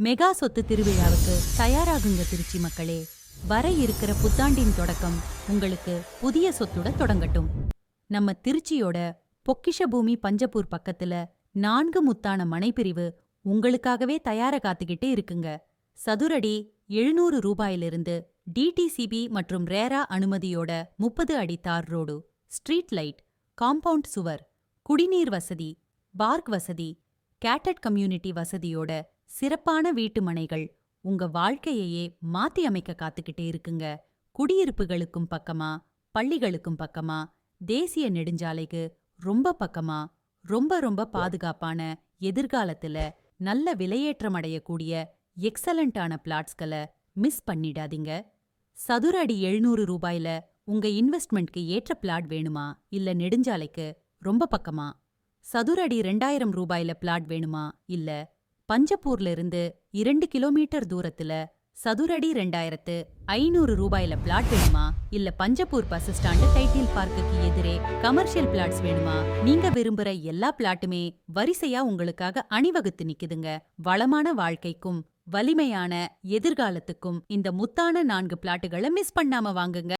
Mega சொத்து திருவிழாவுக்கு தயாராகுங்க திருச்சி மக்களே. வர இருக்கிற புத்தாண்டின் தொடக்கம் உங்களுக்கு புதிய சொத்துட தொடங்கட்டும். நம்ம திருச்சியோட பொக்கிஷ பூமி பஞ்சப்பூர் பக்கத்துல 4 முத்தான மனைப்பிரிவு உங்களுக்காகவே தயார காத்துக்கிட்டு இருக்குங்க. சதுரடி 700 ரூபாயிலிருந்து டிடிசிபி மற்றும் ரேரா அனுமதியோட 30 அடி தார் ரோடு, ஸ்ட்ரீட் லைட், காம்பவுண்ட் சுவர், குடிநீர் வசதி, பார்க் வசதி, கேட்டட் கம்யூனிட்டி வசதியோட சிறப்பான வீட்டு மனைகள் உங்க வாழ்க்கையையே மாத்தி அமைக்க காத்துக்கிட்டே இருக்குங்க. குடியிருப்புகளுக்கும் பக்கமா, பள்ளிகளுக்கும் பக்கமா, தேசிய நெடுஞ்சாலைக்கு ரொம்ப பக்கமா, ரொம்ப ரொம்ப பாதுகாப்பான, எதிர்காலத்துல நல்ல விலையேற்றம் அடையக்கூடிய எக்ஸலண்டான பிளாட்ஸ்களை மிஸ் பண்ணிடாதீங்க. சதுர அடி 700 ரூபாயில உங்க இன்வெஸ்ட்மெண்ட்க்கு ஏற்ற பிளாட் வேணுமா, இல்ல நெடுஞ்சாலைக்கு ரொம்ப பக்கமா? சதுர அடி 2000 ரூபாயில பிளாட் வேணுமா, இல்ல பஞ்சப்பூர்ல இருந்து 2 கிலோமீட்டர் தூரத்துல சதுரடி 2500 ரூபாயில பிளாட் வேணுமா, இல்ல பஞ்சப்பூர் பஸ் ஸ்டாண்டு டைட்டில் பார்க்குக்கு எதிரே கமர்ஷியல் பிளாட்ஸ் வேணுமா? நீங்க விரும்புற எல்லா பிளாட்டுமே வரிசையா உங்களுக்காக அணிவகுத்து நிக்குதுங்க. வளமான வாழ்க்கைக்கும் வலிமையான எதிர்காலத்துக்கும் இந்த முத்தான 4 பிளாட்டுகளை மிஸ் பண்ணாம வாங்குங்க.